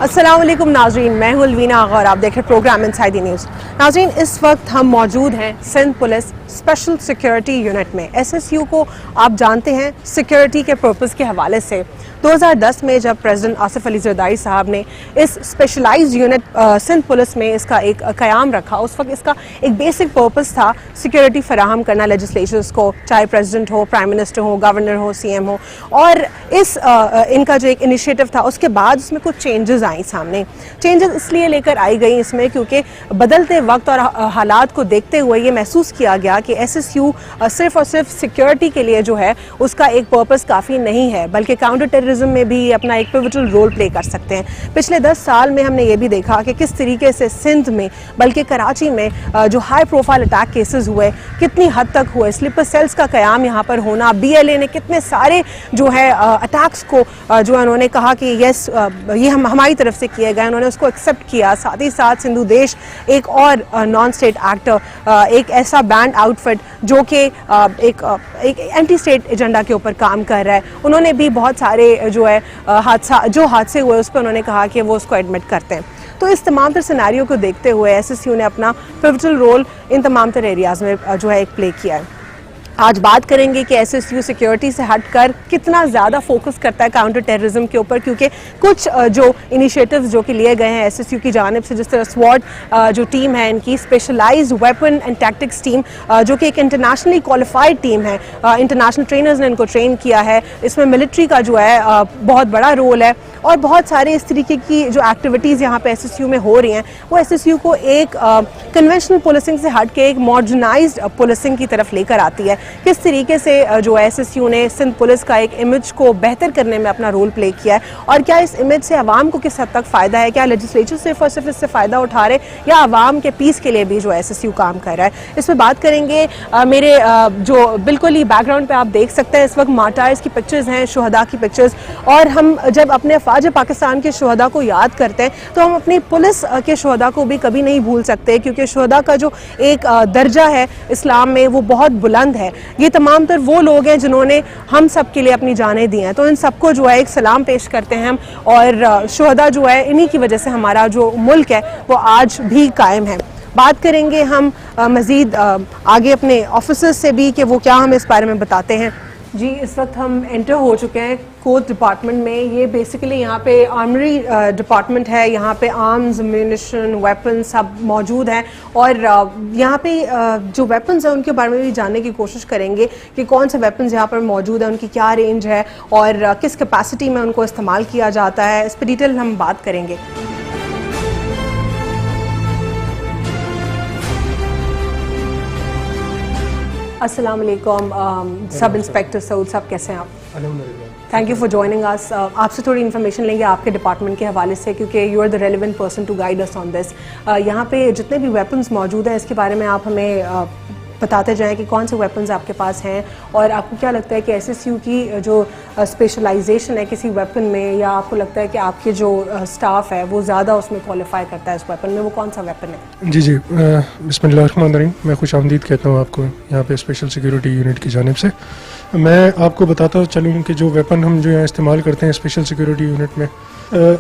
अस्सलाम वालेकुम नाज़रीन, मैं हूँ अलवीना आगा और आप देख रहे हैं प्रोग्राम इनसाइड द न्यूज़। नाज़रीन, इस वक्त हम मौजूद हैं Sindh police special security unit में। SSU को आप जानते हैं सिक्योरिटी के पर्पस के हवाले से 2010 में जब प्रेसिडेंट आसिफ अली ज़रदारी साहब ने इस स्पेशलाइज्ड यूनिट सिंध पुलिस में इसका एक क़याम रखा, उस वक्त इसका एक बेसिक पर्पस था सिक्योरिटी फराहम करना लेजिस्लेचर्स को, चाहे प्रेसिडेंट हो, प्राइम मिनिस्टर हो, गवर्नर हो, CM हो। और इस इनका जो एक इनिशिएटिव था उसके बाद उसमें कुछ चेंजेस आई सामने। चेंजेस इसलिए लेकर आई गई इसमें क्योंकि बदलते वक्त और हालात को देखते हुए ये महसूस किया गया कि SSU सिर्फ और सिर्फ सिक्योरिटी के लिए जो है उसका एक पर्पस काफ़ी नहीं है, बल्कि काउंटर टेररिज्म में भी अपना एक पिवटल रोल प्ले कर सकते हैं। पिछले 10 साल में हमने ये भी देखा कि किस तरीके से सिंध में बल्कि कराची में जो हाई प्रोफाइल अटैक केसेस हुए, कितनी हद तक हुए, स्लीपर सेल्स का क़याम यहाँ पर होना, BLA ने कितने सारे जो है अटैक्स को जो है उन्होंने कहा कि यस ये हमारी तरफ से किए गए, उन्होंने उसको एक्सेप्ट किया। साथ ही साथ सिंधु देश एक और नॉन स्टेट एक्टर, एक ऐसा बैंड आउटफिट जो कि एक एंटी स्टेट एजेंडा के ऊपर काम कर रहा है, उन्होंने भी बहुत सारे जो है हादसे हुए उस पर उन्होंने कहा कि वो उसको एडमिट करते हैं। तो इस तमाम तर सिनेरियो को देखते हुए SSU ने अपना पिवटल रोल इन तमाम तर एरियाज़ में जो है एक प्ले किया है। आज बात करेंगे कि SSU सिक्योरिटी से हटकर कितना ज़्यादा फोकस करता है काउंटर टेररिज्म के ऊपर, क्योंकि कुछ जो इनिशिएटिव्स जो कि लिए गए हैं SSU की जानिब से, जिस तरह SWAT जो टीम है इनकी specialised weapon and tactics team, जो कि एक इंटरनेशनली क्वालिफाइड टीम है, इंटरनेशनल ट्रेनर्स ने इनको ट्रेन किया है, इसमें मिलिट्री का जो है बहुत बड़ा रोल है और बहुत सारे इस तरीके की जो एक्टिविटीज़ यहाँ पे SSU में हो रही हैं वो SSU को एक कन्वेंशनल पुलिसिंग से हट के एक मॉडर्नाइज्ड पुलिसिंग की तरफ लेकर आती है। किस तरीके से जो SSU ने सिंध पुलिस का एक इमेज को बेहतर करने में अपना रोल प्ले किया है और क्या इस इमेज से आवाम को किस हद तक फ़ायदा है, क्या लेजिस्लेचर सिर्फ और सिर्फ इससे फ़ायदा उठा रहे या आवाम के पीस के लिए भी जो SSU काम कर रहा है, इस पर बात करेंगे। मेरे जो बिल्कुल ही बैकग्राउंड पे आप देख सकते हैं इस वक्त मार्टायर्स की पिक्चर्स हैं, शुहदा की पिक्चर्स, और हम जब अपने अफवाज पाकिस्तान के शुहदा को याद करते हैं तो हम अपनी पुलिस के शुहदा को भी कभी नहीं भूल सकते, क्योंकि शुहदा का जो एक दर्जा है इस्लाम में वो बहुत बुलंद है। ये तमाम तर वो लोग हैं जिन्होंने हम सब के लिए अपनी जानें दी हैं, तो इन सबको जो है एक सलाम पेश करते हैं हम। और शुहदा जो है इन्हीं की वजह से हमारा जो मुल्क है वो आज भी कायम है। बात करेंगे हम मज़ीद आगे अपने ऑफिसर्स से भी कि वो क्या हमें इस बारे में बताते हैं। जी, इस वक्त हम एंटर हो चुके हैं कोर्ट डिपार्टमेंट में। ये बेसिकली यहाँ पे आर्मरी डिपार्टमेंट है, यहाँ पे आर्म्स, म्यूनिशन, वेपन्स सब मौजूद हैं और यहाँ पे जो वेपन्स हैं उनके बारे में भी जानने की कोशिश करेंगे कि कौन से वेपन्स यहाँ पर मौजूद हैं, उनकी क्या रेंज है और किस कैपेसिटी में उनको इस्तेमाल किया जाता है, इस पर डिटेल हम बात करेंगे। अस्सलाम वालेकुम सब इंस्पेक्टर सऊद साहब, कैसे हैं आप? Thank you for joining us. आपसे थोड़ी इन्फॉर्मेशन लेंगे आपके डिपार्टमेंट के हवाले से, क्योंकि you are the relevant person to guide us on this. यहाँ पे जितने भी वेपन्स मौजूद हैं इसके बारे में आप हमें बताते जाएं कि कौन से वेपन्स आपके पास हैं और आपको क्या लगता है कि SSU की जो स्पेशलाइजेशन है किसी वेपन में, या आपको लगता है कि आपके जो स्टाफ है वो ज़्यादा उसमें क्वालिफाई करता है इस वेपन में, वो कौन सा वेपन है? जी बिस्मिल्लाहिर्रहमानिर्रहीम। मैं खुश आमदीद कहता हूँ आपको यहाँ पे स्पेशल सिक्योरिटी यूनिट की जानिब से। मैं आपको बताता चलूँ कि जो वेपन हम जो यहाँ इस्तेमाल करते हैं स्पेशल सिक्योरिटी यूनिट में,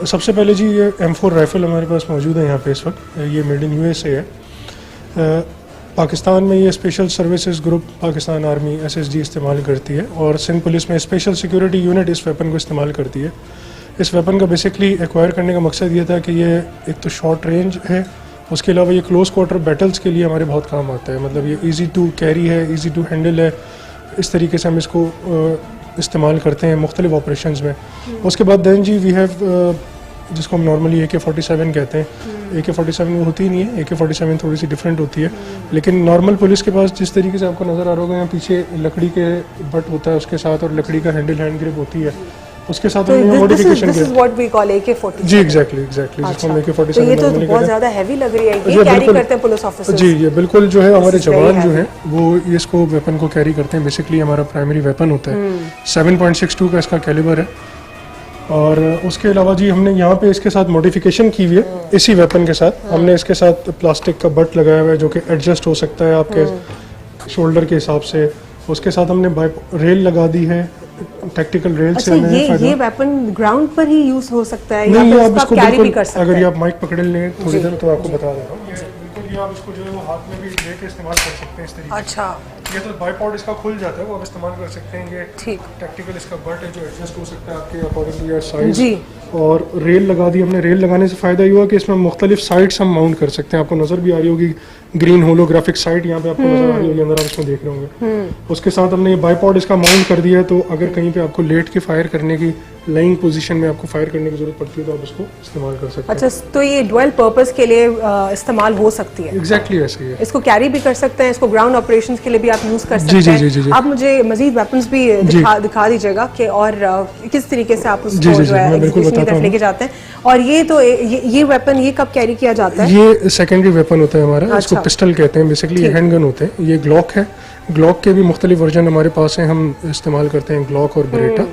सबसे पहले जी ये M4 राइफ़ल हमारे पास मौजूद है यहाँ पे इस वक्त। ये मेड इन USA है। पाकिस्तान में ये special services group Pakistan army SSG इस्तेमाल करती है और सिंध पुलिस में स्पेशल सिक्योरिटी यूनिट इस वेपन को इस्तेमाल करती है। इस वेपन का बेसिकली एक्वायर करने का मकसद ये था कि ये एक तो शॉर्ट रेंज है, उसके अलावा ये क्लोज क्वार्टर बैटल्स के लिए हमारे बहुत काम आता है। मतलब ये ईज़ी टू कैरी है, ईज़ी टू हैंडल है, इस तरीके से हम इसको इस्तेमाल करते हैं मुख्तलिफ ऑपरेशंस में। उसके बाद दैन जी वी हैव जिसको हम नॉर्मली AK-47 कहते हैं। AK-47 वो होती नहीं है, AK-47 थोड़ी सी डिफरेंट होती है, लेकिन नॉर्मल पुलिस के पास जिस तरीके से आपको नज़र आ रहा होगा यहाँ पीछे लकड़ी के बट होता है उसके साथ और लकड़ी का हैंड ग्रिप होती है, उसके साथ हमने मॉडिफिकेशन किया। जी एग्जैक्टली जिसको हम AK-47 ये तो बहुत ज़्यादा हैवी लग रही है, ये कैरी करते हैं पुलिस ऑफिसर्स। जी ये बिल्कुल जो है हमारे जवान जो हैं वो इसको वेपन को कैरी करते हैं। बेसिकली हमारा प्राइमरी वेपन होता है, 7.62 का इसका कैलिबर है। और उसके अलावा जी हमने यहाँ पे इसके साथ मॉडिफिकेशन की हुई है। इसी वेपन के साथ हमने इसके साथ प्लास्टिक का बट लगाया हुआ है जो कि एडजस्ट हो सकता है आपके शोल्डर के हिसाब से। उसके साथ हमने रेल लगा दी है टैक्टिकल रेल से अच्छा, हमें फायदा। ये वेपन ग्राउंड पर ही यूज हो सकता है या नहीं, फिर आप उसको इसको कैरी भी बिल्कुल, कर सकते अगर हैं? ये आप माइक पकड़ लें थोड़ी जी। देर तो आपको बता देता हूँ। ये बिल्कुल ये आप इसको जो है वो हाथ में भी लेके इस्तेमाल कर सकते हैं इस तरीके से। अच्छा, ये तो बाईपॉड इसका खुल जाता है, वो आप इस्तेमाल कर सकते हैं। ये ठीक। टैक्टिकल इसका बट है जो एडजस्ट हो सकता है आपके अकॉर्डिंग टू योर साइज। जी। और रेल लगा दी हमने। रेल लगाने से फ़ायदा ये हुआ कि इसमें मुख्तलिफ साइड्स हम माउंट कर सकते हैं। आपको नज़र भी आ रही होगी ग्रीन होलोग्राफिक साइट यहाँ पे आपको नज़र आ रही होगी, अंदर आप इसमें देख रहे होंगे। उसके साथ हमने ये बाईपॉड इसका माउंट कर दिया है, तो अगर कहीं पे आपको लेट के फायर करने की, लाइंग पोजीशन में आपको फायर करने की जरूरत पड़ती है तो आप इसको इस्तेमाल कर सकते हैं। अच्छा, तो ये डुअल पर्पस के लिए इस्तेमाल हो सकती है? एग्जैक्टली ऐसे ही है। इसको कैरी भी कर सकते हैं, इसको ग्राउंड ऑपरेशंस के लिए भी आप यूज कर सकते जी, जी, हैं। जी, जी, जी। आप मुझे मजीद वेपन्स भी दिखा दीजिएगा कि और किस तरीके से आप जी, उसको जी, जो है मैं बिल्कुल एग्जीक्यूशन की बताता तरफ हूँ। लेके जाते हैं। और ये तो ये वेपन ये कब कैरी किया जाता है? ये सेकेंडरी वेपन होता है हमारा। इसको अच्छा। पिस्टल कहते हैं बेसिकली। ये हैंड गन होते हैं। ये ग्लॉक है। ग्लॉक के भी मुख्तलिफ वर्जन हमारे पास हैं, हम इस्तेमाल करते हैं ग्लॉक और बरेटा।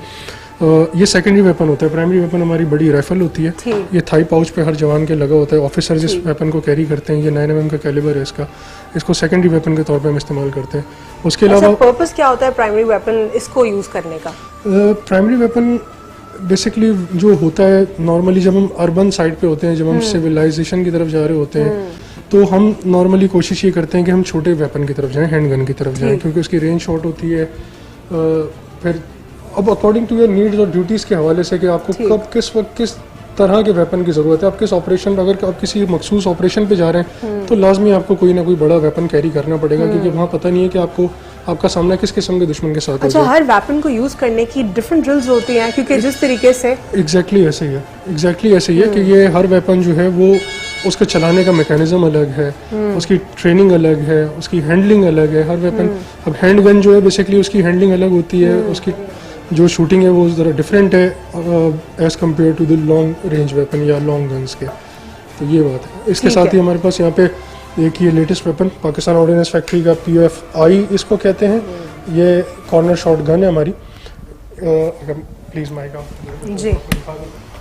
ये सेकेंडरी वेपन होता है। प्राइमरी वेपन हमारी बड़ी राइफल होती है। ठीक। ये थाई पाउच पे हर जवान के लगा होता है। ऑफिसर जिस वेपन को कैरी करते हैं, ये 9mm का कैलिबर है इसका, इसको सेकेंडरी वेपन के तौर पे हम इस्तेमाल करते हैं। उसके अच्छा, अलावा पर्पस क्या होता है प्राइमरी वेपन इसको यूज करने का? प्राइमरी वेपन बेसिकली जो होता है नॉर्मली जब हम अर्बन साइड पे होते हैं, जब हम सिविलाइजेशन की तरफ जा रहे होते हैं, तो हम नॉर्मली कोशिश ये करते हैं कि हम छोटे वेपन की तरफ जाएं, हैंड गन की तरफ जाएं, क्योंकि उसकी रेंज शॉर्ट होती है। फिर अब अकॉर्डिंग टू योर नीड्स और ड्यूटीज़ के हवाले से कि आपको कब किस वक्त किस तरह के वेपन की ज़रूरत है, आप किस ऑपरेशन, अगर आप किसी मखसूस ऑपरेशन पे जा रहे हैं तो लाजमी आपको कोई ना कोई बड़ा वेपन कैरी करना पड़ेगा, क्योंकि वहाँ पता नहीं है कि आपको आपका सामना किस किस्म के दुश्मन के साथ अच्छा, होगा। हर वेपन को यूज करने की डिफरेंट ड्रिल्स होती हैं, क्योंकि जिस तरीके से एग्जैक्टली ऐसे ही है। एग्जैक्टली ऐसे ही है कि ये हर वेपन जो है वो उसके चलाने का मैकेनिज्म अलग है, उसकी ट्रेनिंग अलग है, उसकी हैंडलिंग अलग है हर वेपन। अब हैंड गन जो है बेसिकली उसकी हैंडलिंग अलग होती है, उसकी जो शूटिंग है वो ज़रा डिफरेंट है as compare to the long range weapon या लॉन्ग गन्स के। तो ये बात है। इसके साथ ही हमारे पास यहाँ पे एक ये latest weapon Pakistan ordnance factory का POF-I इसको कहते हैं। ये कॉर्नर शॉट गन है हमारी। अगर प्लीज़ माइक आप जी।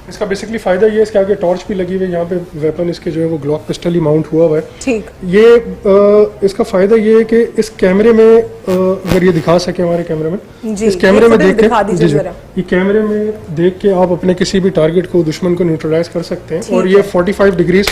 इसका बेसिकली फ़ायदा ये है, इसके आगे टॉर्च भी लगी हुई है, यहाँ पे वेपन इसके जो है वो ग्लॉक पिस्टल ही माउंट हुआ हुआ है। ठीक। ये इसका फ़ायदा ये है कि इस कैमरे में अगर ये दिखा सके हमारे कैमरे में, जी, इस कैमरे में देख दिखा के दीजिए जी, जरा। ये कैमरे में देख के आप अपने किसी भी टारगेट को, दुश्मन को न्यूट्रलाइज कर सकते हैं। और ये 45 डिग्रीज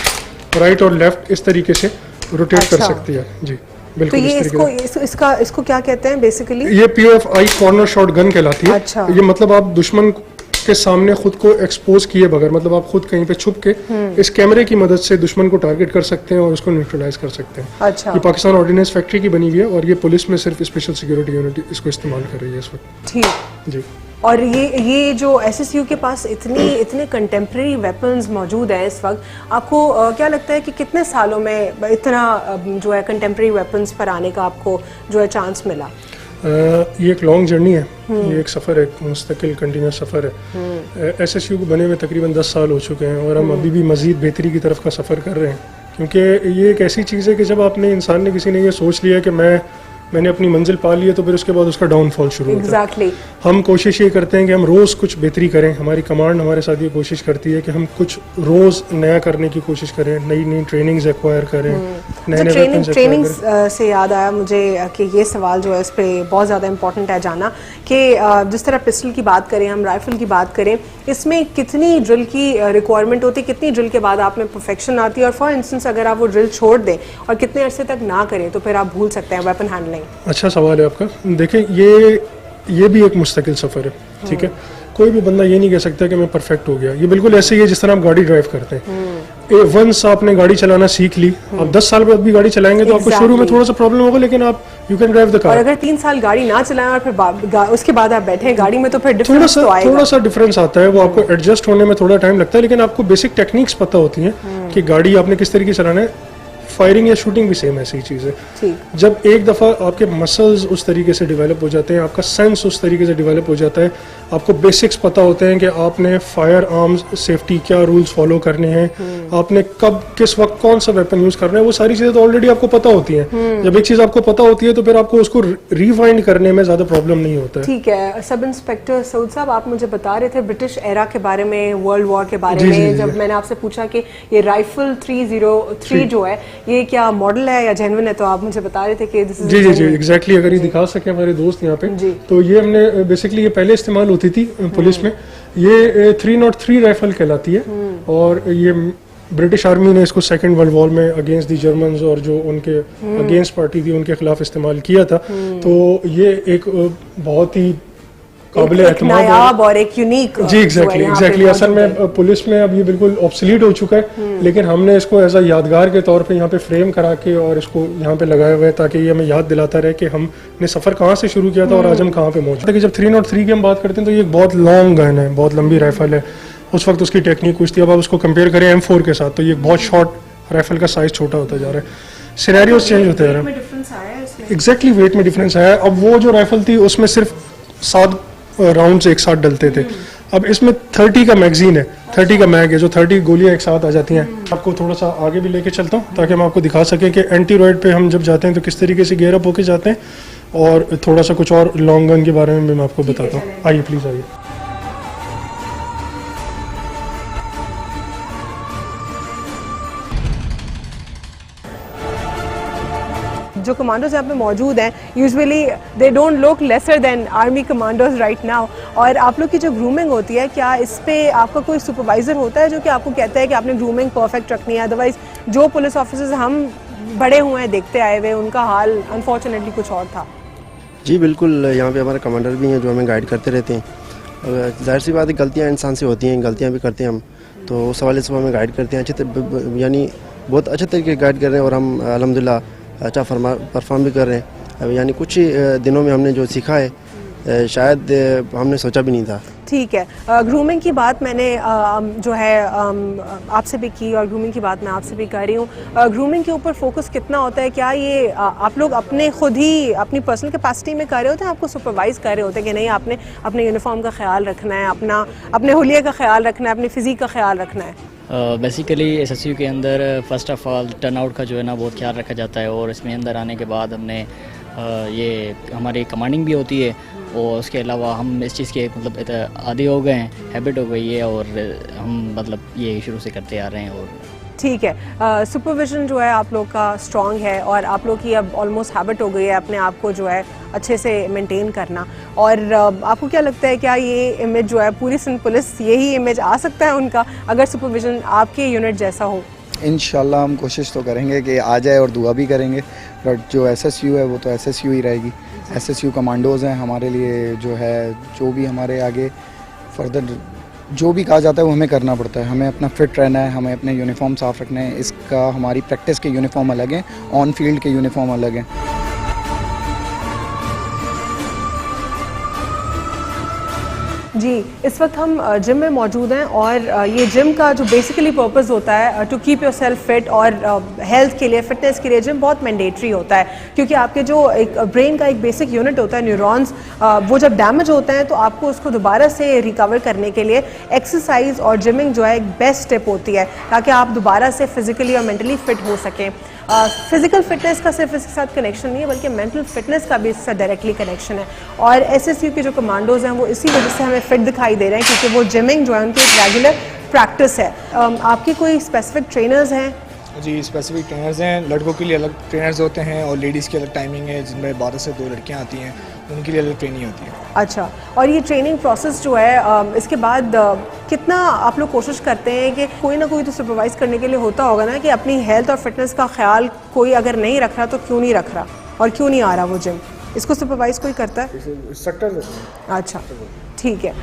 राइट और लेफ्ट इस तरीके से रोटेट कर सकती है। जी तो बिल्कुल। ये इस तरीके इसको क्या कहते हैं बेसिकली? ये POF-I कॉर्नर शॉट गन कहलाती है। अच्छा। ये मतलब आप दुश्मन के सामने खुद को एक्सपोज किए बगैर, मतलब आप खुद कहीं पे छुप के इस कैमरे की मदद से दुश्मन को टारगेट कर सकते हैं और उसको न्यूट्रलाइज कर सकते हैं। अच्छा। ये पाकिस्तान ऑर्डिनेंस फैक्ट्री की बनी हुई है और ये पुलिस में सिर्फ स्पेशल सिक्योरिटी यूनिट इसको इस्तेमाल कर रही है इस वक्त। ठीक। जी। और ये जो SSU के पास इतने कंटेम्प्रेरी वेपन्स मौजूद हैं इस वक्त, आपको क्या लगता है कि कितने सालों में इतना जो है कंटेम्प्रेरी वेपन्स पर आने का आपको जो है चांस मिला? ये एक लॉन्ग जर्नी है, ये एक सफ़र है, मुस्तकिल कंटिन्यूस सफ़र है। SSU को बने हुए तकरीबन 10 साल हो चुके हैं और हम अभी भी मज़ीद बेहतरी की तरफ का सफ़र कर रहे हैं, क्योंकि ये एक ऐसी चीज़ है कि जब आपने इंसान ने किसी ने ये सोच लिया कि मैंने अपनी मंजिल पा ली है, तो फिर उसके बाद उसका डाउनफॉल शुरू होता है। एग्जैक्टली। हम कोशिश ये करते हैं कि हम रोज़ कुछ बेहतरी करें। हमारी कमांड हमारे साथ ये कोशिश करती है कि हम कुछ रोज़ नया करने की कोशिश करें, नई नई ट्रेनिंग्स एक्वायर करें, नए नए वेपन्स ट्रेनिंग एक्वायर करें। से याद आया मुझे कि ये सवाल जो है इस पे बहुत ज़्यादा इंपॉर्टेंट है जाना कि जिस तरह पिस्टल की बात करें, हम राइफल की बात करें, इसमें कितनी ड्रिल की रिक्वायरमेंट होती है, कितनी ड्रिल के बाद आप में परफेक्शन आती है? और फॉर इंस्टेंस अगर आप वो ड्रिल छोड़ दें और कितने अरसे तक ना करें तो फिर आप भूल सकते हैं वेपन हैंडलिंग। अच्छा सवाल है आपका। देखें, ये भी एक मुस्तकिल सफ़र है, ठीक है। कोई भी बंदा ये नहीं कह सकता कि मैं परफेक्ट हो गया। ये बिल्कुल ऐसे ही है जिस तरह आप गाड़ी ड्राइव करते हैं। वंस आपने गाड़ी चलाना सीख ली, आप 10 साल बाद भी गाड़ी चलाएंगे तो आपको शुरू में थोड़ा सा प्रॉब्लम होगा, लेकिन आप यू कैन ड्राइव द और कार। अगर 3 साल गाड़ी ना चलाएं और फिर उसके बाद आप बैठे गाड़ी में तो फिर डिफरेंस तो आएगा। थोड़ा सा डिफरेंस आता है, वो आपको एडजस्ट होने में थोड़ा टाइम लगता है, लेकिन आपको बेसिक टेक्निक्स पता होती हैं कि गाड़ी आपने किस तरीके से चलाना है। फायरिंग या शूटिंग भी सेम ऐसी चीज़ है। ठीक। जब एक दफ़ा आपके मसल्स उस तरीके से डेवलप हो जाते हैं, आपका सेंस उस तरीके से डेवलप हो जाता है, आपको बेसिक्स पता होते हैं कि आपने फायर आर्म्स सेफ्टी क्या रूल्स फॉलो करने हैं, आपने कब किस वक्त कौन सा वेपन यूज करना है, वो सारी चीजें तो ऑलरेडी आपको पता होती हैं। जब एक चीज आपको पता होती है तो फिर आपको उसको रिवाइंड करने में ज्यादा प्रॉब्लम नहीं होता है। ठीक है, सब इंस्पेक्टर सऊद साहब, आप मुझे बता रहे थे ब्रिटिश एरा के बारे में, वर्ल्ड वॉर के बारे जी, में। जी, जब जी। मैंने आपसे पूछा कि ये राइफल 303 जो है ये क्या मॉडल है या जेन्युइन है, तो आप मुझे बता रहे थे कि दिस इज जी जी जी एग्जैक्टली। अगर ये दिखा सके हमारे दोस्त यहाँ पे, जी। तो ये हमने बेसिकली ये पहले इस्तेमाल होती थी पुलिस में। ये 303 राइफल कहलाती है और ये ब्रिटिश आर्मी ने इसको सेकेंड वर्ल्ड वॉर में अगेंस्ट दी जर्मन्स और जो उनके अगेंस्ट पार्टी थी उनके खिलाफ इस्तेमाल किया था। तो ये एक बहुत ही काबिल एतमाद नायाब और एक यूनिक जी एग्जैक्टली असल में पुलिस में अब ये बिल्कुल ऑब्सलीट हो चुका है, लेकिन हमने इसको एज अ यादगार के तौर पे यहाँ पे फ्रेम करा के और इसको यहाँ पे लगाया हुआ है ताकि ये हमें याद दिलाता रहे कि हमने सफ़र कहाँ से शुरू किया था और आज हम कहाँ पे मौजूद हैं। जब 303 की हम बात करते हैं तो ये एक बहुत लॉन्ग गन है, बहुत लंबी राइफल है। उस वक्त उसकी टेक्निक कुछ थी, अब आप उसको कंपेयर करें M4 के साथ तो ये बहुत शॉर्ट राइफल का साइज छोटा होता जा रहा है, सिनेरियोज चेंज होते जा रहे हैं। एग्जैक्टली वेट में डिफरेंस आया है। अब वो जो राइफल थी उसमें सिर्फ 7 राउंड्स एक साथ डलते थे, अब इसमें 30 का मैगजीन है, 30 का मैग है, जो 30 गोलियां एक साथ आ जाती हैं। आपको थोड़ा सा आगे भी लेके चलता हूँ ताकि हम आपको दिखा सकें कि एंटी रॉयड पे हम जब जाते हैं तो किस तरीके से गेयर अप होके जाते हैं, और थोड़ा सा कुछ और लॉन्ग गन के बारे में भी मैं आपको बताता हूँ। आइए प्लीज़ आइए। जो कमांडोज यहाँ पे मौजूद हैं usually they don't look lesser than army commandos right now. और आप लोग की जो ग्रूमिंग होती है, क्या इस पे आपका कोई सुपरवाइजर होता है जो कि आपको कहता है कि आपने ग्रूमिंग परफेक्ट रखनी है? अदरवाइज जो पुलिस ऑफिसर्स हम बड़े हुए हैं देखते आए हुए, उनका हाल अनफॉर्चुनेटली कुछ और था। जी बिल्कुल, यहाँ पे हमारे कमांडर भी हैं जो हमें गाइड करते रहते हैं। जाहिर सी बात है गलतियाँ इंसान से होती हैं, गलतियाँ भी करते हैं हम, तो उस हवाले से वो हमें गाइड करते हैं यानी बहुत अच्छे तरीके से गाइड कर रहे हैं और हम अल्हम्दुलिल्लाह अच्छा परफॉर्म भी कर रहे हैं। अब यानी कुछ ही दिनों में हमने जो सीखा है शायद हमने सोचा भी नहीं था। ठीक है, ग्रूमिंग की बात मैंने जो है आपसे भी की और ग्रूमिंग की बात मैं आपसे भी कर रही हूँ। ग्रूमिंग के ऊपर फोकस कितना होता है? क्या ये आप लोग अपने खुद ही अपनी पर्सनल कैपेसिटी में कर रहे होते हैं, आपको सुपरवाइज कर रहे होते हैं कि नहीं आपने अपने यूनिफॉर्म का ख्याल रखना है, अपने हुलिये का ख्याल रखना है, अपनी फिजिक का ख्याल रखना है? बेसिकली एसएसयू के अंदर फ़र्स्ट ऑफ़ ऑल टर्नआउट का जो है ना बहुत ख्याल रखा जाता है, और इसमें अंदर आने के बाद हमने ये हमारी कमांडिंग भी होती है, और उसके अलावा हम इस चीज़ के मतलब आदी हो गए हैं, हैबिट हो गई है, और हम मतलब ये शुरू से करते आ रहे हैं। और ठीक है, सुपरविजन जो है आप लोग का स्ट्रॉन्ग है और आप लोग की अब ऑलमोस्ट हैबिट हो गई है अपने आप को जो है अच्छे से मेंटेन करना। और आपको क्या लगता है क्या ये इमेज जो है पूरी सिंध पुलिस यही इमेज आ सकता है उनका अगर सुपरविजन आपके यूनिट जैसा हो? इंशाल्लाह हम कोशिश तो करेंगे कि आ जाए और दुआ भी करेंगे, बट जो एसएसयू है वो तो एसएसयू ही रहेगी। एसएसयू कमांडोज़ हैं हमारे लिए, जो है जो भी हमारे आगे फर्दर जो भी कहा जाता है वो हमें करना पड़ता है। हमें अपना फिट रहना है, हमें अपने यूनिफॉर्म साफ़ रखना है। इसका हमारी प्रैक्टिस के यूनिफॉर्म अलग हैं, ऑन फील्ड के यूनिफॉर्म अलग हैं। जी, इस वक्त हम जिम में मौजूद हैं और ये जिम का जो बेसिकली पर्पस होता है to keep your self fit और हेल्थ के लिए, फिटनेस के लिए जिम बहुत मैंडेटरी होता है, क्योंकि आपके जो एक ब्रेन का एक बेसिक यूनिट होता है न्यूरॉन्स, वो जब डैमेज होते हैं तो आपको उसको दोबारा से रिकवर करने के लिए एक्सरसाइज और जिमिंग जो है एक बेस्ट स्टेप होती है ताकि आप दोबारा से फिजिकली और मेंटली फिट हो सकें। फिजिकल फिटनेस का सिर्फ इसके साथ कनेक्शन नहीं है बल्कि मेंटल फिटनेस का भी इसके साथ डायरेक्टली कनेक्शन है, और एसएसयू के जो कमांडोज हैं वो इसी वजह से हमें फिट दिखाई दे रहे हैं क्योंकि वो जिमिंग जो है उनकी एक रेगुलर प्रैक्टिस है। आपके कोई स्पेसिफिक ट्रेनर्स हैं? जी, स्पेसिफिक ट्रेनर्स हैं, लड़कों के लिए अलग ट्रेनर्स होते हैं और लेडीज़ की अलग टाइमिंग है, जिनमें 12 से 2 लड़कियां आती हैं, उनके लिए अलग ट्रेनिंग होती है। अच्छा, और ये ट्रेनिंग प्रोसेस जो है इसके बाद कितना आप लोग कोशिश करते हैं कि कोई ना कोई तो सुपरवाइज करने के लिए होता होगा ना कि अपनी हेल्थ और फिटनेस का ख्याल कोई अगर नहीं रख रहा तो क्यों नहीं रख रहा और क्यों नहीं आ रहा वो जिम, इसको सुपरवाइज कोई करता है? सेक्टर। अच्छा, ठीक है।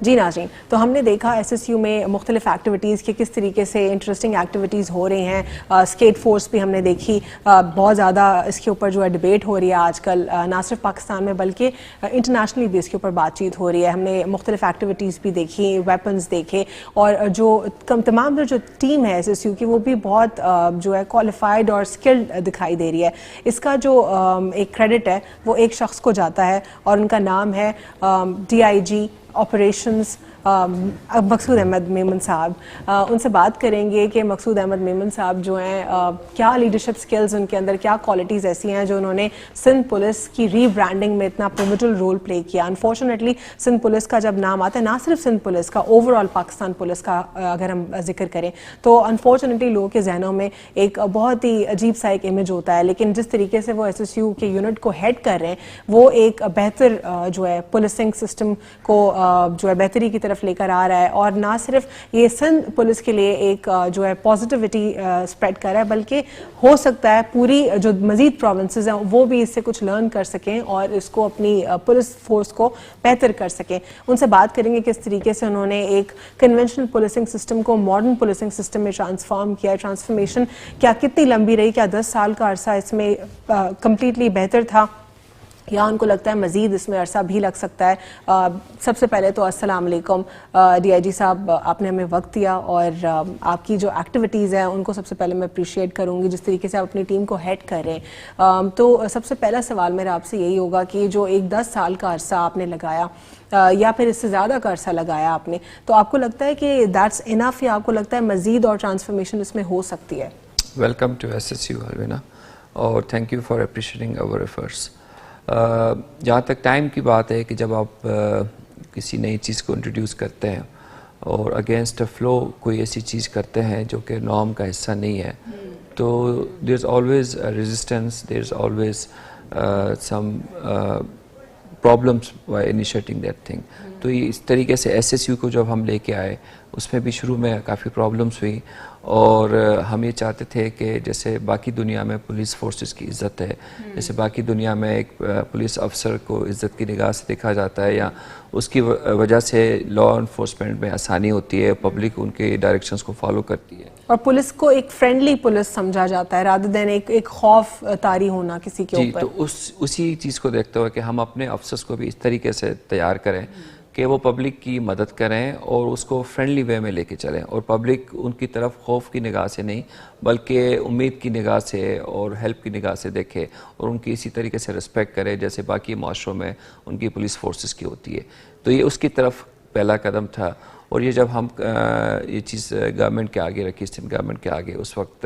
जी नाज़रीन, तो हमने देखा SSU में मुख्तलिफ एक्टिविटीज़ के किस तरीके से इंटरेस्टिंग एक्टिविटीज़ हो रही हैं। स्केट फोर्स भी हमने देखी, बहुत ज़्यादा इसके ऊपर जो है डिबेट हो रही है आजकल, ना सिर्फ पाकिस्तान में बल्कि इंटरनेशनली भी इसके ऊपर बातचीत हो रही है। हमने मुख्तलिफ एक्टिविटीज़ भी देखी, वेपन्स देखे, और जो तमाम जो टीम है SSU की वो भी बहुत जो है क्वालिफाइड और स्किल्ड दिखाई दे रही है। इसका जो एक क्रेडिट है वो एक शख्स को जाता है और उनका नाम है DIG ऑपरेशंस मकसूद अहमद मेमन साहब। उनसे बात करेंगे कि मकसूद अहमद मेमन साहब जो हैं क्या लीडरशिप स्किल्स उनके अंदर, क्या क्वालिटीज़ ऐसी हैं जो उन्होंने सिंध पुलिस की रीब्रांडिंग में इतना पिवटल रोल प्ले किया। अनफॉर्चुनेटली सिंध पुलिस का जब नाम आता है, ना सिर्फ सिंध पुलिस का, ओवरऑल पाकिस्तान पुलिस का अगर हम जिक्र करें तो अनफॉर्चुनेटली लोगों के जहनों में एक बहुत ही अजीब सा एक इमेज होता है। लेकिन जिस तरीके से वो SSU के यूनिट को हेड कर रहे हैं वो एक बेहतर जो है पुलिसिंग सिस्टम को जो है बेहतरी की तरफ लेकर आ रहा है, और ना सिर्फ ये सिंध पुलिस के लिए एक जो है पॉजिटिविटी स्प्रेड कर रहा है, बल्कि हो सकता है पूरी जो मजीद प्रोविंसेस हैं वो भी इससे कुछ लर्न कर सकें और इसको अपनी पुलिस फोर्स को बेहतर कर सकें। उनसे बात करेंगे किस तरीके से उन्होंने एक कन्वेंशनल पुलिसिंग सिस्टम को मॉडर्न पुलिसिंग सिस्टम में ट्रांसफॉर्म किया। ट्रांसफॉर्मेशन क्या कितनी लंबी रही, क्या 10 साल का अरसा इसमें कम्प्लीटली बेहतर था, या उनको लगता है मज़ीद इसमें अरसा भी लग सकता है। सबसे पहले तो अस्सलाम वालेकुम DIG साहब, आपने हमें वक्त दिया और आपकी जो एक्टिविटीज़ हैं उनको सबसे पहले मैं अप्रिशिएट करूँगी, जिस तरीके से आप अपनी टीम को हेड कर रहे हैं। तो सबसे पहला सवाल मेरा आपसे यही होगा कि जो एक 10 साल का अरसा आपने लगाया या फिर इससे ज़्यादा का अरसा लगाया आपने, तो आपको लगता है कि दैट्स इनफ, या आपको लगता है मज़ीद और ट्रांसफॉर्मेशन इसमें हो सकती है? वेलकम टू SSU अलविना, और thank you for appreciating our efforts. जहाँ तक टाइम की बात है कि जब आप किसी नई चीज़ को इंट्रोड्यूस करते हैं और अगेंस्ट अ फ्लो कोई ऐसी चीज़ करते हैं जो कि नॉर्म का हिस्सा नहीं है, तो there is always resistance, there is always some problems by initiating that thing. तो ये इस तरीके से SSU को जब हम लेके आए उसमें भी शुरू में काफ़ी प्रॉब्लम्स हुई, और हम ये चाहते थे कि जैसे बाकी दुनिया में पुलिस फोर्सेस की इज़्ज़त है, जैसे बाकी दुनिया में एक पुलिस अफसर को इज़्ज़त की निगाह से देखा जाता है, या उसकी वजह से लॉ इन्फोर्समेंट में आसानी होती है, पब्लिक उनके डायरेक्शंस को फॉलो करती है, और पुलिस को एक फ्रेंडली पुलिस समझा जाता है रादर देन एक खौफ तारी होना किसी के ऊपर। तो उसी चीज़ को देखते हुए कि हम अपने अफसर्स को भी इस तरीके से तैयार करें कि वो पब्लिक की मदद करें और उसको फ्रेंडली वे में लेके चलें, और पब्लिक उनकी तरफ खौफ की निगाह से नहीं बल्कि उम्मीद की निगाह से और हेल्प की निगाह से देखे, और उनकी इसी तरीके से रिस्पेक्ट करे जैसे बाकी माशरों में उनकी पुलिस फोर्सेस की होती है। तो ये उसकी तरफ पहला कदम था, और ये जब हम ये चीज़ गवर्नमेंट के आगे रखी, सिंध गवर्नमेंट के आगे, उस वक्त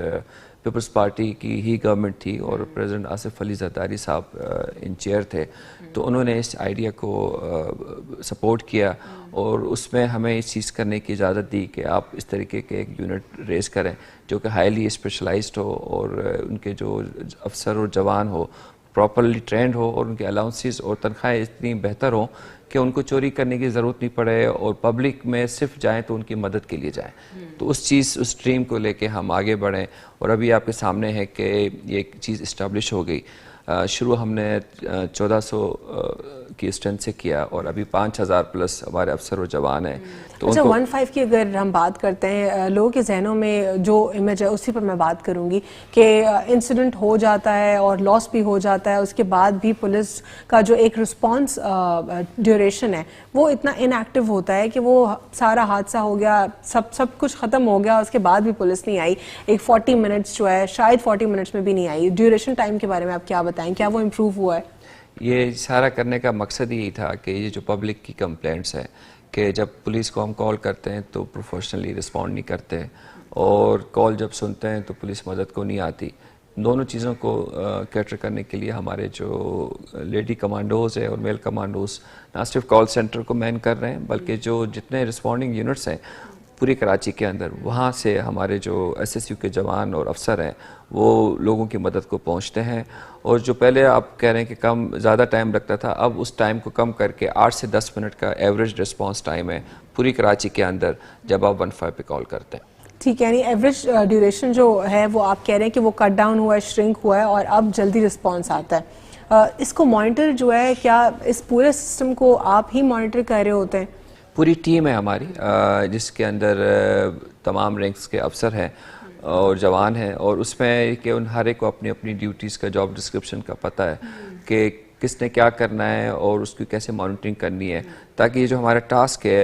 पीपल्स पार्टी की ही गवर्नमेंट थी और प्रेसिडेंट आसिफ अली जरदारी साहब इन चेयर थे, तो उन्होंने इस आइडिया को सपोर्ट किया और उसमें हमें इस चीज़ करने की इजाज़त दी कि आप इस तरीके के एक यूनिट रेज़ करें जो कि हाईली स्पेशलाइज्ड हो, और उनके जो अफसर और जवान हो प्रॉपरली ट्रेंड हो, और उनके अलाउंसेस और तनख्वाहें इतनी बेहतर हों कि उनको चोरी करने की ज़रूरत नहीं पड़े, और पब्लिक में सिर्फ जाएं तो उनकी मदद के लिए जाएं। तो उस ड्रीम को लेके हम आगे बढ़ें, और अभी आपके सामने है कि ये एक चीज़ इस्टेब्लिश हो गई। शुरू हमने 1400 की स्ट्रेंथ से किया, और अभी 5000 प्लस हमारे अफसर और जवान हैं। तो अच्छा, 15 की अगर हम बात करते हैं, लोगों के जहनों में जो इमेज है उसी पर मैं बात करूंगी कि इंसिडेंट हो जाता है और लॉस भी हो जाता है, उसके बाद भी पुलिस का जो एक रिस्पांस ड्यूरेशन है वो इतना इनएक्टिव होता है कि वो सारा हादसा हो गया, सब कुछ ख़त्म हो गया, उसके बाद भी पुलिस नहीं आई। एक 40 मिनट्स जो है शायद 40 मिनट्स में भी नहीं आई। ड्यूरेशन टाइम के बारे में आप क्या बताएं, क्या वो इम्प्रूव हुआ है? ये सारा करने का मकसद यही था कि ये जो पब्लिक की कंप्लेंट्स हैं कि जब पुलिस को हम कॉल करते हैं तो प्रोफेशनली रिस्पॉन्ड नहीं करते, और कॉल जब सुनते हैं तो पुलिस मदद को नहीं आती। दोनों चीज़ों को कैटर करने के लिए हमारे जो लेडी कमांडोज़ है और मेल कमांडोज़ ना सिर्फ कॉल सेंटर को मैन कर रहे हैं, बल्कि जो जितने रिस्पॉन्डिंग यूनिट्स हैं पूरी कराची के अंदर, वहाँ से हमारे जो SSU के जवान और अफसर हैं वो लोगों की मदद को पहुँचते हैं। और जो पहले आप कह रहे हैं कि कम ज़्यादा टाइम लगता था, अब उस टाइम को कम करके 8 से 10 मिनट का एवरेज रिस्पांस टाइम है पूरी कराची के अंदर जब आप 15 पे कॉल करते हैं। ठीक है, यानी एवरेज ड्यूरेशन जो है वो आप कह रहे हैं कि वो कट डाउन हुआ है, श्रिंक हुआ है, और अब जल्दी रिस्पॉन्स आता है। इसको मॉनिटर जो है, क्या इस पूरे सिस्टम को आप ही मॉनिटर कर रहे होते हैं? पूरी टीम है हमारी जिसके अंदर तमाम रैंक्स के अफसर हैं और जवान हैं, और उसमें कि उन हर एक को अपनी अपनी ड्यूटीज़ का, जॉब डिस्क्रिप्शन का पता है कि किसने क्या करना है और उसकी कैसे मॉनिटरिंग करनी है, ताकि ये जो हमारा टास्क है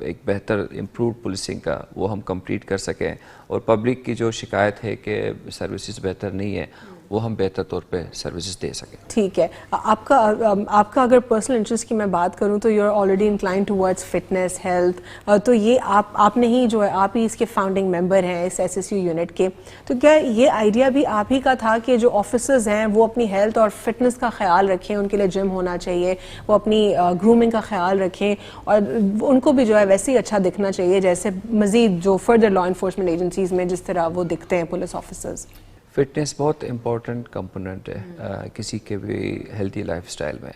एक बेहतर इम्प्रूव पुलिसिंग का वो हम कंप्लीट कर सकें, और पब्लिक की जो शिकायत है कि सर्विसेज बेहतर नहीं है वो हम बेहतर तौर पे सर्विसेज दे सकें। ठीक है, आपका अगर पर्सनल इंटरेस्ट की मैं बात करूं तो you are already inclined towards fitness, health, तो ये आपने ही जो है, आप ही इसके फाउंडिंग मेंबर हैं इस SSU यूनिट के, तो क्या ये आइडिया भी आप ही का था कि जो ऑफिसर्स हैं वो अपनी हेल्थ और फिटनेस का ख्याल रखें, उनके लिए जिम होना चाहिए, वो अपनी ग्रूमिंग का ख्याल रखें और उनको भी जो है वैसे ही अच्छा दिखना चाहिए जैसे मज़ीद जो फर्दर लॉ इन्फोर्समेंट एजेंसीज में जिस तरह वो दिखते हैं पुलिस ऑफिसर्स? फिटनेस बहुत इम्पोर्टेंट कंपोनेंट है किसी के भी हेल्थी लाइफस्टाइल में।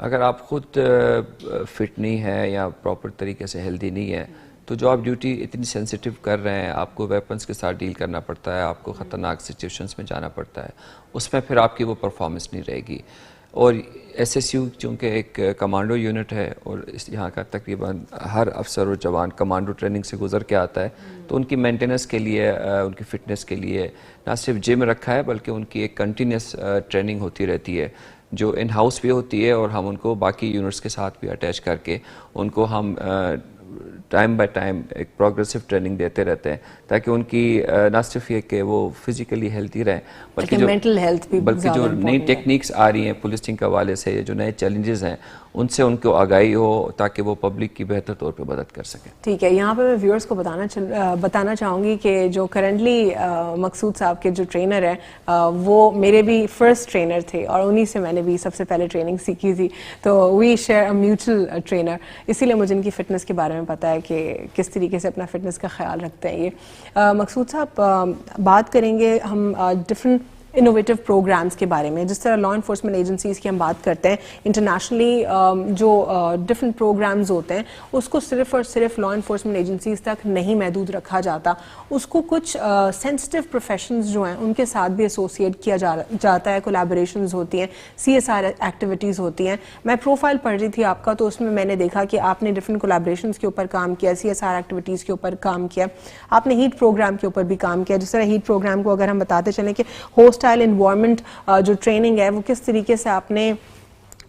अगर आप खुद फिट नहीं है या प्रॉपर तरीके से हेल्दी नहीं है तो जो आप ड्यूटी इतनी सेंसिटिव कर रहे हैं, आपको वेपन्स के साथ डील करना पड़ता है, आपको ख़तरनाक सिचुएशंस में जाना पड़ता है, उसमें फिर आपकी वो परफॉर्मेंस नहीं रहेगी। और SSU चूँकि एक कमांडो यूनिट है और इस यहाँ का तकरीबन हर अफसर और जवान कमांडो ट्रेनिंग से गुजर के आता है, तो उनकी मेंटेनेंस के लिए, उनकी फ़िटनेस के लिए ना सिर्फ जिम रखा है बल्कि उनकी एक कंटिन्यूस ट्रेनिंग होती रहती है जो इन हाउस भी होती है, और हम उनको बाकी यूनिट्स के साथ भी अटैच करके उनको हम टाइम बाय टाइम एक प्रोग्रेसिव ट्रेनिंग देते रहते हैं ताकि उनकी ना सिर्फ ये कि वो फिजिकली हेल्थी रहें बल्कि जो मेंटल हेल्थ भी, बल्कि जो नई टेक्निक्स आ रही हैं पुलिसिंग के हवाले से, जो नए चैलेंजेस हैं उनसे उनको आगाही हो ताकि वो पब्लिक की बेहतर तौर पे मदद कर सकें। ठीक है, यहाँ पे मैं व्यूअर्स को बताना चाहूँगी कि जो करंटली मकसूद साहब के जो ट्रेनर हैं वो मेरे भी फर्स्ट ट्रेनर थे और उन्हीं से मैंने भी सबसे पहले ट्रेनिंग सीखी थी, तो we share a mutual trainer, इसीलिए मुझे इनकी फ़िटनेस के बारे में पता है कि किस तरीके से अपना फ़िटनेस का ख्याल रखते हैं ये। मकसूद साहब, बात करेंगे हम डिफरेंट इनोवेटिव प्रोग्राम्स के बारे में, जिस तरह लॉ इन्फोर्समेंट एजेंसीज़ की हम बात करते हैं, इंटरनेशनली जो डिफरेंट प्रोग्राम्स होते हैं उसको सिर्फ और सिर्फ लॉ इन्फोर्समेंट एजेंसीज़ तक नहीं महदूद रखा जाता, उसको कुछ सेंसिटिव प्रोफेशंस जो हैं उनके साथ भी एसोसिएट किया जाता है, कोलैबोरेशंस होती हैं, CSR एक्टिविटीज़ होती हैं। मैं प्रोफाइल पढ़ रही थी आपका तो उसमें मैंने देखा कि आपने डिफरेंट कोलैबोरेशंस के ऊपर काम किया, CSR एक्टिविटीज़ के ऊपर काम किया, आपने हीट प्रोग्राम के ऊपर भी काम किया। जिस तरह हीट प्रोग्राम को अगर हम बताते चलें कि होस्टाइल एनवायरनमेंट जो ट्रेनिंग है वो किस तरीके से आपने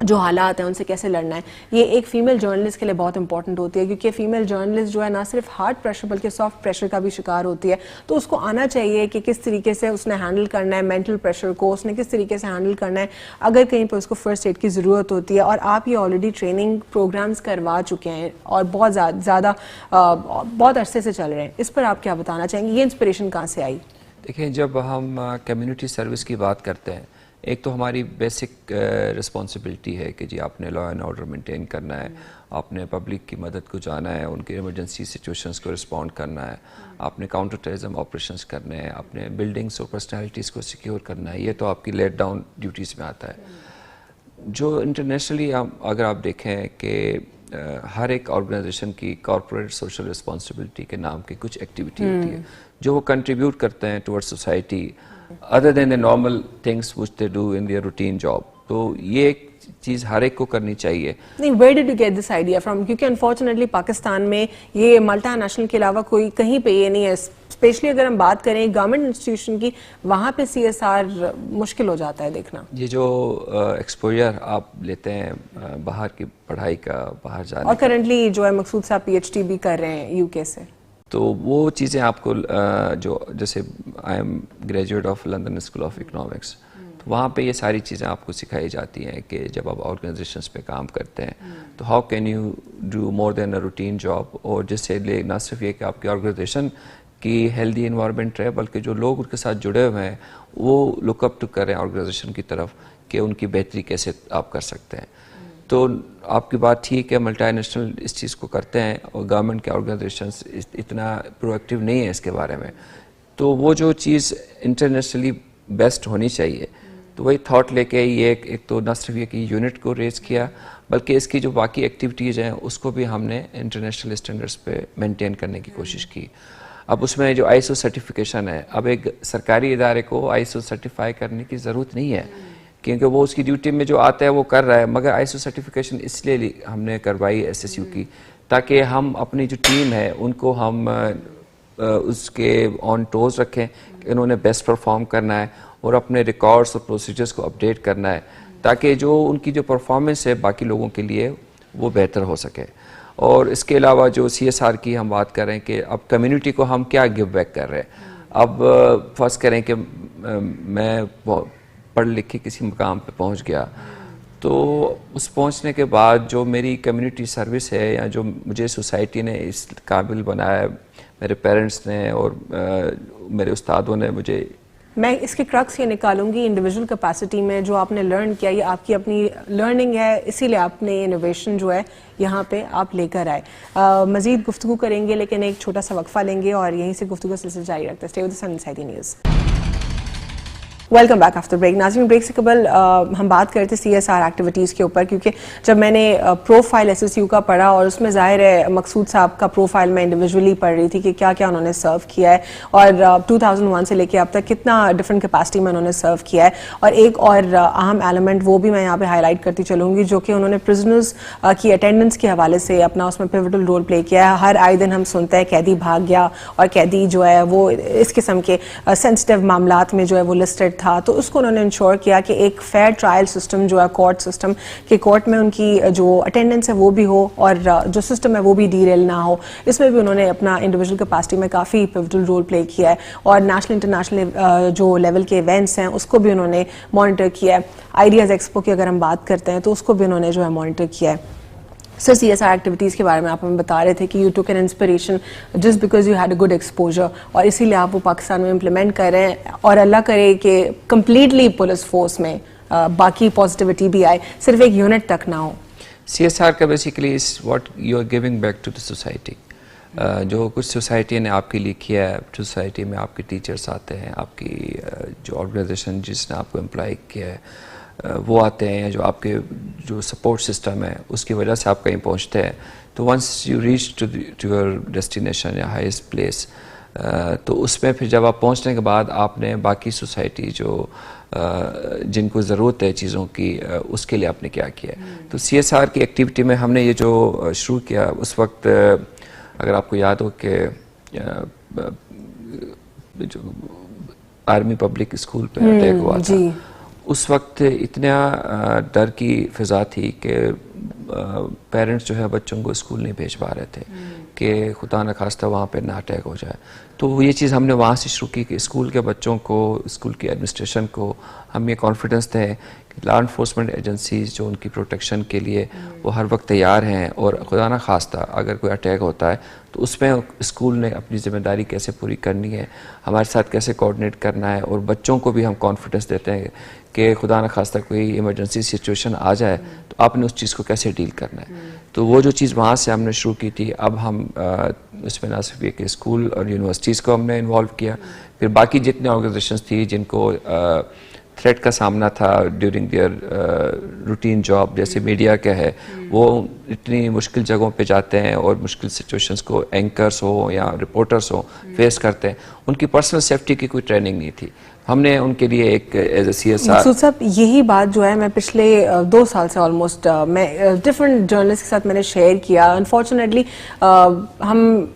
जो हालात हैं उनसे कैसे लड़ना है, ये एक फ़ीमेल जर्नलिस्ट के लिए बहुत इंपॉर्टेंट होती है क्योंकि फ़ीमेल जर्नलिस्ट जो है ना सिर्फ हार्ड प्रेशर बल्कि सॉफ्ट प्रेशर का भी शिकार होती है, तो उसको आना चाहिए कि किस तरीके से उसने हैंडल करना है मेंटल प्रेशर को, उसने किस तरीके से हैंडल करना है अगर कहीं पर उसको फर्स्ट एड की ज़रूरत होती है। और आप ये ऑलरेडी ट्रेनिंग प्रोग्राम्स करवा चुके हैं और बहुत ज़्यादा बहुत अरसे से चल रहे हैं, इस पर आप क्या बताना चाहेंगे, ये इंस्पिरेशन कहाँ से आई? देखिए, जब हम कम्युनिटी सर्विस की बात करते हैं, एक तो हमारी बेसिक रिस्पॉन्सिबिलिटी है कि जी आपने लॉ एंड ऑर्डर मेंटेन करना है, आपने पब्लिक की मदद को जाना है, उनके इमरजेंसी सिचुएशंस को रिस्पॉन्ड करना है, आपने काउंटर टेररिज्म ऑपरेशंस करने हैं, आपने बिल्डिंग्स और पर्सनैलिटीज़ को सिक्योर करना है, ये तो आपकी लेट डाउन ड्यूटीज़ में आता है। जो इंटरनेशनली अगर आप देखें कि हर एक ऑर्गेनाइजेशन की कॉर्पोरेट सोशल रिस्पॉन्सिबिलिटी के नाम की कुछ एक्टिविटी होती है जो वो कंट्रीब्यूट करते हैं towards society other than the normal things which they do in their routine job, तो ये एक चीज़ हर एक को करनी चाहिए। नहीं, where did you get this idea from? क्योंकि अनफॉर्चुनेटली पाकिस्तान में ये मल्टीनेशनल के अलावा कोई कहीं पे ये नहीं है, स्पेशली अगर हम बात करें गवर्नमेंट इंस्टीट्यूशन की, वहाँ पे CSR मुश्किल हो जाता है देखना। ये जो एक्सपोजर आप लेते हैं बाहर की पढ़ाई का, बाहर जाने और करंटली जो है मकसूद साहब PhD भी कर रहे हैं UK से, तो वो चीज़ें आपको जो जैसे I am graduate of London school of economics, तो वहाँ पे ये सारी चीज़ें आपको सिखाई जाती हैं कि जब आप ऑर्गेनाइजेशंस पे काम करते हैं तो how can you do more than a routine job, और जिससे ना सिर्फ ये कि आपकी ऑर्गेनाइजेशन की हेल्दी इन्वायरमेंट रहे बल्कि जो लोग उनके साथ जुड़े हुए हैं वो लुकअप टू करें ऑर्गेनाइजेशन की तरफ कि उनकी बेहतरी कैसे आप कर सकते हैं। तो आपकी बात ठीक है, मल्टीनेशनल इस चीज़ को करते हैं और गवर्नमेंट के ऑर्गेनाइजेशंस इतना प्रोएक्टिव नहीं है इसके बारे में, तो वो जो चीज़ इंटरनेशनली बेस्ट होनी चाहिए, तो वही थॉट लेके ये एक तो न सिर्फ ये कि यूनिट को रेज किया बल्कि इसकी जो बाकी एक्टिविटीज़ हैं उसको भी हमने इंटरनेशनल स्टैंडर्ड्स पे मेंटेन करने की कोशिश की। अब उसमें जो ISO सर्टिफिकेशन है, अब एक सरकारी इदारे को ISO सर्टिफाई करने की ज़रूरत नहीं है क्योंकि वो उसकी ड्यूटी में जो आता है वो कर रहा है, मगर ISO सर्टिफिकेशन इसलिए हमने करवाई SSU की ताकि हम अपनी जो टीम है उनको हम उसके ऑन टोज रखें कि उन्होंने बेस्ट परफॉर्म करना है और अपने रिकॉर्ड्स और प्रोसीजर्स को अपडेट करना है, ताकि जो उनकी जो परफॉर्मेंस है बाकी लोगों के लिए वो बेहतर हो सके। और इसके अलावा जो CSR की हम बात कर रहे हैं कि अब कम्युनिटी को हम क्या गिव बैक कर रहे हैं। अब फर्ज करें कि मैं पढ़ लिख के किसी मुकाम पे पहुंच गया, तो उस पहुंचने के बाद जो मेरी कम्युनिटी सर्विस है या जो मुझे सोसाइटी ने इस काबिल बनाया, मेरे पेरेंट्स ने और मेरे उस्तादों ने मुझे, मैं इसके क्रक्स ये निकालूंगी इंडिविजुअल कैपेसिटी में जो आपने लर्न किया, ये आपकी अपनी लर्निंग है, इसीलिए आपने इनोवेशन जो है यहाँ पे आप लेकर आए। मजीद गुफ्तगू करेंगे लेकिन एक छोटा सा वक्फा लेंगे और यहीं से गुफ्तगू का सिलसिला जारी रखते हैं। Stay with the sun inside the news. Welcome back after break. नाज़रीन, ब्रेक से कबल हम बात करते CSR एक्टिविटीज़ के ऊपर, क्योंकि जब मैंने प्रोफाइल SSU का पढ़ा और उसमें ज़ाहिर है मकसूद साहब का प्रोफाइल मैं इंडिविजुअली पढ़ रही थी कि क्या क्या उन्होंने सर्व किया है और 2001 से लेके अब तक कितना डिफरेंट कैपेसिटी में उन्होंने सर्व किया है। और एक और अहम एलिमेंट वो भी मैं यहाँ पे हाईलाइट करती चलूँगी, जो कि उन्होंने प्रिजनर्स की अटेंडेंस के हवाले से अपना उसमें पिवटल रोल प्ले किया है। हर आए दिन हम सुनते हैं कैदी भाग गया और कैदी जो है वो इस किस्म के सेंसिटिव मामलात में जो है वो लिस्टेड था, तो उसको उन्होंने इंश्योर किया कि एक फेयर ट्रायल सिस्टम जो है कोर्ट सिस्टम कि कोर्ट में उनकी जो अटेंडेंस है वो भी हो और जो सिस्टम है वो भी डीरेल ना हो। इसमें भी उन्होंने अपना इंडिविजुअल कैपेसिटी में काफ़ी पिवटल रोल प्ले किया है और नेशनल इंटरनेशनल जो लेवल के इवेंट्स हैं उसको भी उन्होंने मॉनिटर किया है। आइडियाज़ एक्सपो की अगर हम बात करते हैं तो उसको भी उन्होंने जो है मॉनिटर किया है। सर, CSR एक्टिविटीज़ के बारे में आप हमें बता रहे थे कि you took an inspiration just because you had a good exposure और इसीलिए आप वो पाकिस्तान में इम्प्लीमेंट कर रहे हैं और अल्लाह करे कि कम्प्लीटली पुलिस फोर्स में बाकी पॉजिटिविटी भी आए, सिर्फ एक यूनिट तक ना हो। CSR का basically is what you are giving back to the society. जो कुछ सोसाइटी ने आपके लिए किया है, सोसाइटी में आपके टीचर्स आते हैं, आपकी जो ऑर्गेनाइजेशन जिसने आपको एम्प्लॉय किया है वो आते हैं, जो आपके जो सपोर्ट सिस्टम है उसकी वजह से आप कहीं पहुंचते हैं। तो once you reach to your destination या हाईएस्ट प्लेस, तो उसमें फिर जब आप पहुंचने के बाद आपने बाकी सोसाइटी जो जिनको ज़रूरत है चीज़ों की, उसके लिए आपने क्या किया है। तो CSR की एक्टिविटी में हमने ये जो शुरू किया उस वक्त, अगर आपको याद हो कि जो आर्मी पब्लिक स्कूल पे अटैक हुआ था, उस वक्त इतना डर की फिजा थी कि पेरेंट्स जो है बच्चों को स्कूल नहीं भेज पा रहे थे कि खुदा न खास्ता वहाँ पे ना अटैक हो जाए। तो ये चीज़ हमने वहाँ से शुरू की कि स्कूल के बच्चों को, स्कूल की एडमिनिस्ट्रेशन को हम ये कॉन्फिडेंस दें कि लॉ इन्फोर्समेंट एजेंसीज जो उनकी प्रोटेक्शन के लिए वो हर वक्त तैयार हैं और खुदा न खास्ता अगर कोई अटैक होता है तो उसमें स्कूल ने अपनी ज़िम्मेदारी कैसे पूरी करनी है, हमारे साथ कैसे कोऑर्डिनेट करना है। और बच्चों को भी हम कॉन्फिडेंस देते हैं कि खुदा न खास्ता कोई इमरजेंसी सिचुएशन आ जाए तो आपने उस चीज़ को कैसे डील करना है। तो वो जो चीज़ वहाँ से हमने शुरू की थी, अब हम उसमें ना सिर्फ कि स्कूल और यूनिवर्सिटीज़ को हमने इन्वॉल्व किया, फिर बाकी जितने ऑर्गेनाइजेशंस थी जिनको थ्रेट का सामना था ड्यूरिंग देयर रूटीन जॉब, जैसे मीडिया का है, वो इतनी मुश्किल जगहों पे जाते हैं और मुश्किल सिचुएशंस को एंकर्स हो या रिपोर्टर्स हो फेस करते हैं। उनकी पर्सनल सेफ्टी की कोई ट्रेनिंग नहीं थी, हमने उनके लिए एक एज ए CSR। मकसूद साहब, यही बात जो है मैं पिछले 2 साल से ऑलमोस्ट मैं डिफरेंट जर्नलिस्ट के साथ मैंने शेयर किया। अनफॉर्चुनेटली हम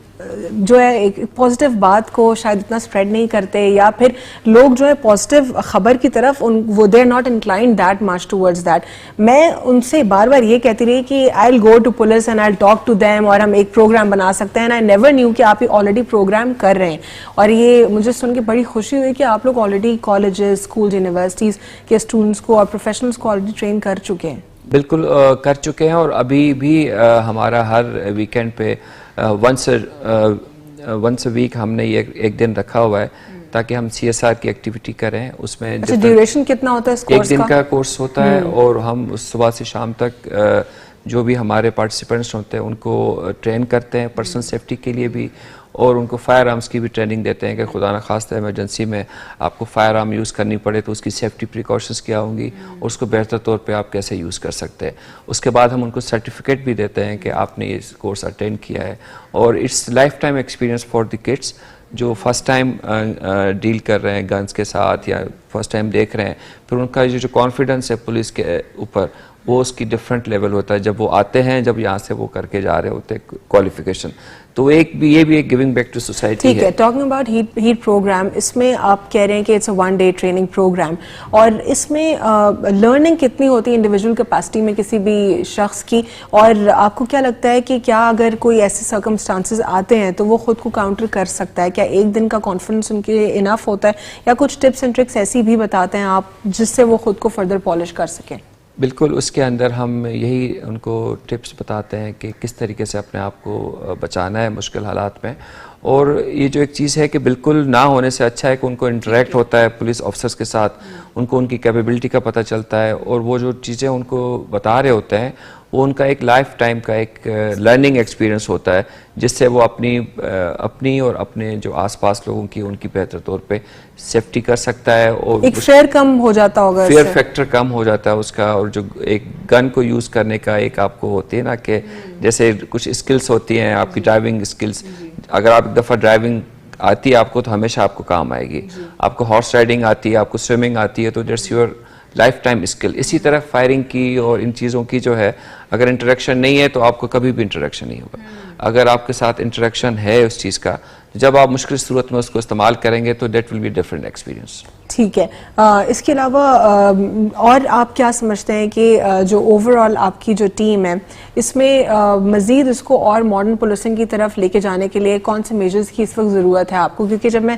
जो है एक पॉजिटिव बात को शायद इतना स्प्रेड नहीं करते, या फिर लोग जो है पॉजिटिव खबर की तरफ वो they are not inclined that much towards that. मैं उनसे बार बार ये कहती रही कि I will go to police and I will talk to them और हम एक प्रोग्राम बना सकते हैं। आई नेवर न्यू कि आप ये ऑलरेडी प्रोग्राम कर रहे हैं और ये मुझे सुन के बड़ी खुशी हुई कि आप लोग ऑलरेडी कॉलेजेस, स्कूल, यूनिवर्सिटीज़ के स्टूडेंट्स को और प्रोफेशनल्स को ऑलरेडी ट्रेन कर चुके हैं। बिल्कुल कर चुके हैं और अभी भी हमारा हर वीकेंड पे वंस अ वीक हमने ये एक दिन रखा हुआ है ताकि हम CSR की एक्टिविटी करें। उसमें अच्छा, ड्यूरेशन कितना होता है इस कोर्स का? एक दिन का कोर्स होता है और हम उस सुबह से शाम तक जो भी हमारे पार्टिसिपेंट्स होते हैं उनको ट्रेन करते हैं पर्सनल सेफ्टी के लिए भी, और उनको फायर आर्म्स की भी ट्रेनिंग देते हैं कि खुदा न खास्ता इमरजेंसी में आपको फायर आर्म यूज़ करनी पड़े तो उसकी सेफ्टी प्रिकॉशंस क्या होंगी और उसको बेहतर तौर पे आप कैसे यूज़ कर सकते हैं। उसके बाद हम उनको सर्टिफिकेट भी देते हैं कि आपने ये कोर्स अटेंड किया है, और it's life time experience for the kids जो फर्स्ट टाइम डील कर रहे हैं गन्स के साथ या फर्स्ट टाइम देख रहे हैं। फिर उनका जो कॉन्फिडेंस है पुलिस के ऊपर वो उसकी डिफरेंट लेवल होता है जब वो आते हैं, जब यहाँ से वो करके जा रहे होते हैं क्वालिफिकेशन। तो ये भी एक गिविंग बैक टू सोसाइटी है। ठीक है, टॉकिंग अबाउट हीट प्रोग्राम, इसमें आप कह रहे हैं कि it's a 1 day training programme, और इसमें लर्निंग कितनी होती है इंडिविजुअल कैपेसिटी में किसी भी शख्स की, और आपको क्या लगता है कि क्या अगर कोई ऐसे सर्कमस्टांसेस आते हैं तो वो खुद को काउंटर कर सकता है? क्या एक दिन का कॉन्फिडेंस उनके लिए इनफ होता है, या कुछ टिप्स एंड ट्रिक्स ऐसी भी बताते हैं आप जिससे वो खुद को फर्दर पॉलिश कर सकें? बिल्कुल, उसके अंदर हम यही उनको टिप्स बताते हैं कि किस तरीके से अपने आप को बचाना है मुश्किल हालात में। और ये जो एक चीज़ है कि बिल्कुल ना होने से अच्छा है कि उनको इंटरेक्ट होता है पुलिस ऑफिसर्स के साथ, उनको उनकी कैपेबिलिटी का पता चलता है, और वो जो चीज़ें उनको बता रहे होते हैं वो उनका एक लाइफ टाइम का एक लर्निंग एक्सपीरियंस होता है, जिससे वो अपनी और अपने जो आसपास लोगों की उनकी बेहतर तौर पे सेफ्टी कर सकता है। और एक फेयर कम हो जाता होगा, फेयर फैक्टर कम हो जाता है उसका। और जो एक गन को यूज़ करने का एक आपको होती है ना कि जैसे कुछ स्किल्स होती हैं आपकी, ड्राइविंग स्किल्स, अगर आप एक दफ़ा ड्राइविंग आती है आपको तो हमेशा आपको काम आएगी। आपको हॉर्स राइडिंग आती है, आपको स्विमिंग आती है, तो that's your life time skill. इसी तरह फायरिंग की और इन चीज़ों की जो है, अगर इंटरेक्शन नहीं है तो आपको कभी भी इंटरेक्शन नहीं होगा। अगर आपके साथ इंटरेक्शन है उस चीज़ का, जब आप मुश्किल सूरत में उसको इस्तेमाल करेंगे तो that will be different experience. ठीक है, इसके अलावा और आप क्या समझते हैं कि जो ओवरऑल आपकी जो टीम है इसमें मज़ीद इसको और मॉडर्न पुलिसिंग की तरफ लेके जाने के लिए कौन से मेजर्स की इस वक्त ज़रूरत है आपको? क्योंकि जब मैं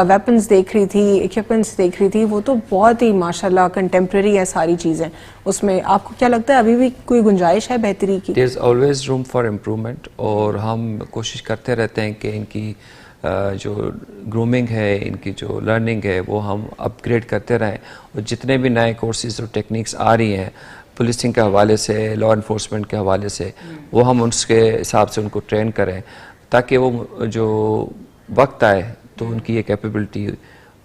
वेपन्स देख रही थी, इक्विपमेंट्स देख रही थी, वो तो बहुत ही माशाल्लाह कंटेम्प्रेरी है सारी चीज़ें। उसमें आपको क्या लगता है अभी भी कोई गुंजाइश है बेहतरी की? There is always room for improvement, और हम कोशिश करते रहते हैं कि इनकी जो ग्रूमिंग है, इनकी जो लर्निंग है, वो हम अपग्रेड करते रहें। और जितने भी नए कोर्सेज और टेक्निक्स आ रही हैं पुलिसिंग के हवाले से, लॉ इन्फोर्समेंट के हवाले से, वो हम उसके हिसाब से उनको ट्रेन करें, ताकि वो जो वक्त आए तो उनकी ये कैपेबिलिटी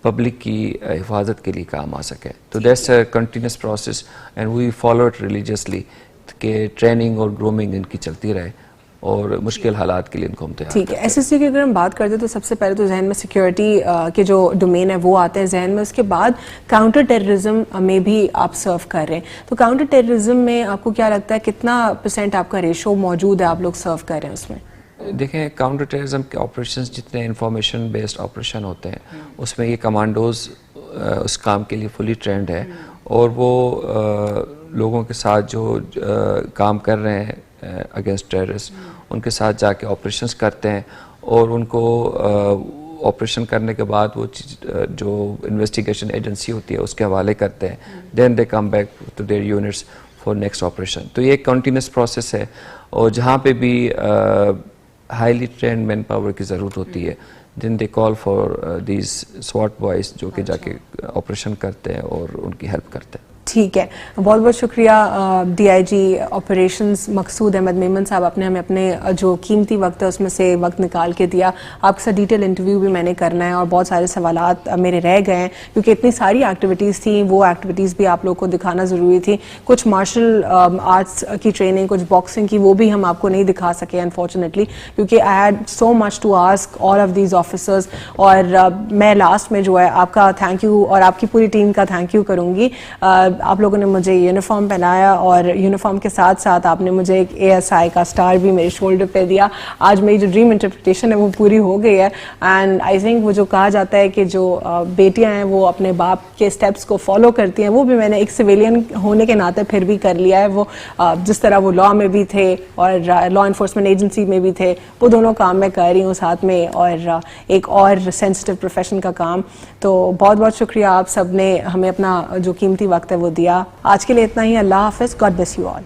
पब्लिक की हिफाजत के लिए काम आ सके। तो that's a continuous process and we follow it religiously, कि ट्रेनिंग और ग्रूमिंग इनकी चलती रहे और मुश्किल हालात के लिए इनको हम तैयार। ठीक है, एसएससी की अगर हम बात करते हैं तो सबसे पहले तो जहन में सिक्योरिटी के जो डोमेन है वो आते हैं जहन में, उसके बाद काउंटर टेररिज्म में भी आप सर्व कर रहे हैं। तो काउंटर टेररिज्म में आपको क्या लगता है कितना % आपका रेशो मौजूद है, आप लोग सर्व कर रहे हैं उसमें? देखें, काउंटर टेररिज्म के ऑपरेशंस जितने इंफॉर्मेशन बेस्ड ऑपरेशन होते हैं उसमें ये कमांडोज उस काम के लिए फुली ट्रेंड है, और वो लोगों के साथ जो काम कर रहे हैं अगेंस्ट टेररिस्ट, उनके साथ जाके ऑपरेशंस करते हैं, और उनको ऑपरेशन करने के बाद वो जो इन्वेस्टिगेशन एजेंसी होती है उसके हवाले करते हैं। Then they come back to their units for next operation. तो ये एक कंटिन्यूस प्रोसेस है, और जहाँ पे भी हाईली ट्रेंड मैन पावर की ज़रूरत होती है, then they call for these स्वॉट बॉयज़ जो कि जाके ऑपरेशन करते हैं और उनकी हेल्प करते हैं। ठीक है, बहुत बहुत शुक्रिया DIG ऑपरेशंस मकसूद अहमद मेमन साहब, आपने हमें अपने जो कीमती वक्त है उसमें से वक्त निकाल के दिया। आपके साथ डिटेल इंटरव्यू भी मैंने करना है और बहुत सारे सवालात मेरे रह गए हैं क्योंकि इतनी सारी एक्टिविटीज़ थी, वो एक्टिविटीज़ भी आप लोग को दिखाना ज़रूरी थी। कुछ मार्शल आर्ट्स की ट्रेनिंग, कुछ बॉक्सिंग की, वो भी हम आपको नहीं दिखा सके अनफॉर्चुनेटली, क्योंकि I had so much to ask all of these officers. और मैं लास्ट में जो है आपका थैंक यू और आपकी पूरी टीम का थैंक यू करूँगी। आप लोगों ने मुझे यूनिफॉर्म पहनाया और यूनिफॉर्म के साथ साथ आपने मुझे एक ASI का स्टार भी मेरे शोल्डर पे दिया। आज मेरी जो ड्रीम इंटरप्रिटेशन है वो पूरी हो गई है। एंड आई थिंक वो जो कहा जाता है कि जो बेटियां हैं वो अपने बाप के स्टेप्स को फॉलो करती हैं, वो भी मैंने एक सिविलियन होने के नाते फिर भी कर लिया है। वो जिस तरह वो लॉ में भी थे और लॉ इन्फोर्समेंट एजेंसी में भी थे, वो दोनों काम मैं कर रही हूँ साथ में, और एक और सेंसिटिव प्रोफेशन का काम। तो बहुत बहुत शुक्रिया, आप सब ने हमें अपना जो कीमती वक्त है वो दिया। आज के लिए इतना ही। अल्लाह हाफिज़, गॉड ब्लेस यू ऑल।